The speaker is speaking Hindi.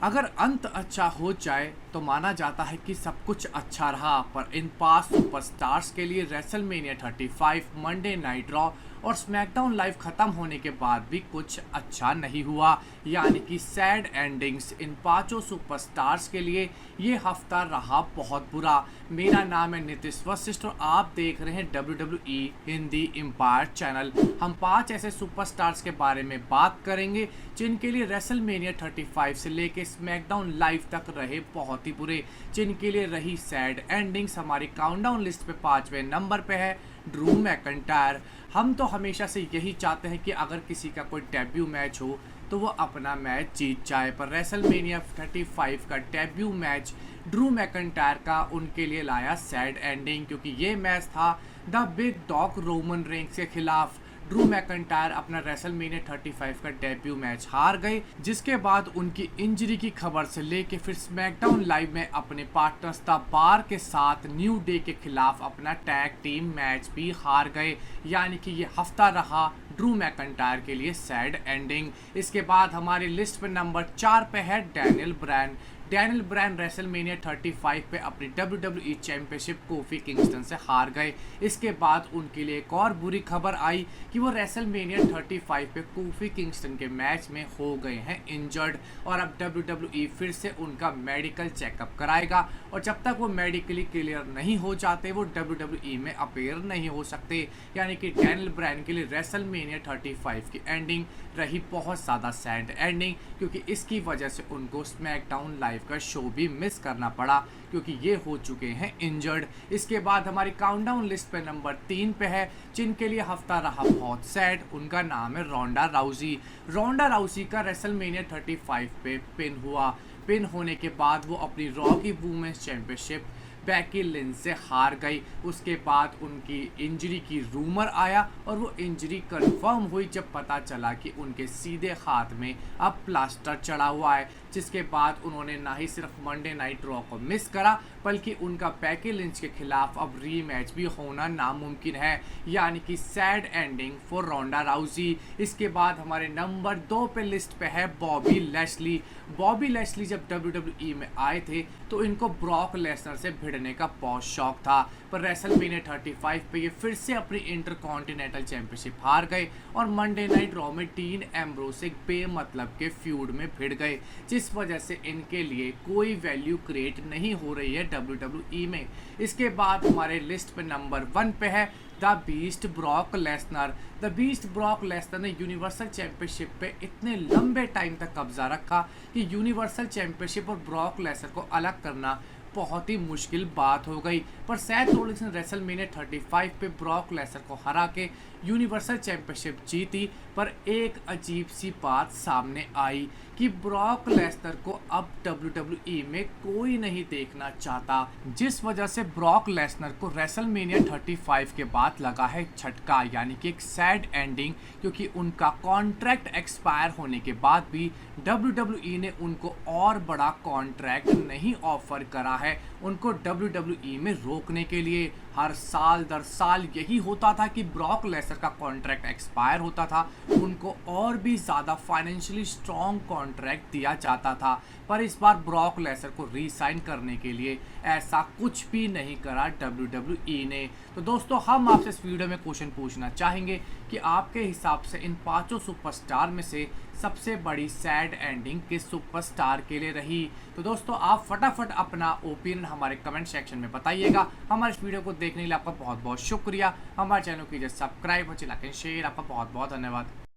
अगर अंत अच्छा हो जाए तो माना जाता है कि सब कुछ अच्छा रहा, पर इन पांच सुपरस्टार्स के लिए रेसलमेनिया 35, मंडे नाइट रॉ और स्मैकडाउन लाइव खत्म होने के बाद भी कुछ अच्छा नहीं हुआ। यानी कि सैड एंडिंग्स इन पांचों सुपरस्टार्स के लिए ये हफ्ता रहा बहुत बुरा। मेरा नाम है नितिश वशिष्ठ और आप देख रहे हैं WWE हिंदी एम्पायर चैनल। हम पांच ऐसे सुपरस्टार्स के बारे में बात करेंगे जिनके लिए रेसलमेनिया 35 से लेके स्मैकडाउन लाइव तक रहे बहुत ही बुरे, जिनके लिए रही सैड एंडिंग्स। हमारी काउंटडाउन लिस्ट पे 5वें नंबर पे है ड्रू मैकइंटायर। हम तो हमेशा से यही चाहते हैं कि अगर किसी का कोई डेब्यू मैच हो तो वो अपना मैच जीत जाए, पर रेसलमेनिया 35 का डेब्यू मैच ड्रू मैकइंटायर का उनके लिए लाया सैड एंडिंग, क्योंकि ये मैच था the big dog Roman Reigns के खिलाफ। ड्रू मैकइंटायर अपना रेसलमेनिया 35 का डेब्यू मैच हार गए, जिसके बाद उनकी इंजरी की खबर से लेके फिर स्मैकडाउन लाइव में अपने पार्टनर्स द बार के साथ न्यू डे के खिलाफ अपना टैग टीम मैच भी हार गए। यानी कि ये हफ्ता रहा ड्रू मैकइंटायर के लिए सैड एंडिंग। इसके बाद हमारी लिस्ट पे नंबर 4 पे है Daniel Bryan. Daniel Bryan WrestleMania 35 पे अपनी WWE चैंपियनशिप कोफी किंगस्टन से हार गए। इसके बाद उनके लिए एक और बुरी खबर आई कि वो रेसलमेनिया 35 पे कोफी किंगस्टन के मैच में हो गए हैं इंजर्ड, और अब WWE फिर से उनका मेडिकल चेकअप कराएगा, और जब तक वो मेडिकली क्लियर नहीं हो जाते वो WWE में अपेयर नहीं हो सकते। यानी कि डैनियल ब्रायन के लिए रेसलमेनिया 35 की एंडिंग रही बहुत ज़्यादा सैड एंडिंग, क्योंकि इसकी वजह से उनको स्मैकडाउन लाइव का शो भी मिस करना पड़ा, क्योंकि ये हो चुके हैं इंजर्ड। इसके बाद हमारी काउंटडाउन लिस्ट पे नंबर 3 पे है जिनके लिए हफ्ता रहा बहुत सैड, उनका नाम है रोंडा राउजी। रोंडा राउजी का रेसलमेनिया 35 पे पिन हुआ। पिन होने के बाद वो अपनी रॉ की वुमेन्स चैंपियनशिप बैकी लिंच से हार गई। उसके बाद उनकी इंजरी की रूमर आया और वो इंजरी कंफर्म हुई जब पता चला कि उनके सीधे हाथ में अब प्लास्टर चढ़ा हुआ है, जिसके बाद उन्होंने ना ही सिर्फ मंडे नाइट रॉ को मिस करा बल्कि उनका बैकी लिंच के खिलाफ अब रीमैच भी होना नामुमकिन है। यानी कि sad ending for Ronda Rousey. इसके बाद हमारे नंबर 2 पे लिस्ट पे है बॉबी लैशली। बॉबी लैशली जब WWE में आए थे तो इनको ब्रॉक लेसनर से भिड़ने का बहुत शौक था, पर रेसलमेनिया 35 पे ये फिर से अपनी इंटरकॉन्टिनेंटल चैंपियनशिप हार गए और मंडे नाइट रॉ में डीन एम्ब्रोस एक बेमतलब के फ्यूड में भिड़ गए, जिस वजह से इनके लिए कोई वैल्यू क्रिएट नहीं हो रही है WWE में। इसके बाद हमारे लिस्ट पे नंबर 1 पे है the beast Brock Lesnar. The beast Brock Lesnar ने यूनिवर्सल चैंपियनशिप पे इतने लंबे टाइम तक कब्जा रखा कि यूनिवर्सल चैंपियनशिप और ब्रॉक लेसनर को अलग करना बहुत ही मुश्किल बात हो गई। पर सैथ रोलिंस ने रेसलमेनिया 35 पे ब्रॉक लेसनर को हरा के यूनिवर्सल चैंपियनशिप जीती, पर एक अजीब सी बात सामने आई कि ब्रॉक लेसनर को अब WWE में कोई नहीं देखना चाहता, जिस वजह से ब्रॉक लेसनर को रेसलमेनिया 35 के बाद लगा है झटका, यानी कि एक सैड एंडिंग, क्योंकि उनका कॉन्ट्रैक्ट एक्सपायर होने के बाद भी WWE ने उनको और बड़ा कॉन्ट्रैक्ट नहीं ऑफर करा है उनको WWE में रोकने के लिए। हर साल दर साल यही होता था कि ब्रॉक लेसनर का कॉन्ट्रैक्ट एक्सपायर होता था, उनको और भी ज़्यादा फाइनेंशियली स्ट्रॉन्ग कॉन्ट्रैक्ट दिया जाता था, पर इस बार ब्रॉक लेसनर को रीसाइन करने के लिए ऐसा कुछ भी नहीं करा WWE ने। तो दोस्तों, हम आपसे इस वीडियो में क्वेश्चन पूछना चाहेंगे कि आपके हिसाब से इन पांचों सुपरस्टार में से सबसे बड़ी सैड एंडिंग किस सुपरस्टार के लिए रही? तो दोस्तों, आप फटाफट अपना ओपिनियन हमारे कमेंट सेक्शन में बताइएगा। हमारे इस वीडियो को देखने के लिए आपका बहुत बहुत शुक्रिया। हमारे चैनल को कीजिए सब्सक्राइब और चैनल शेयर। आपका बहुत बहुत धन्यवाद।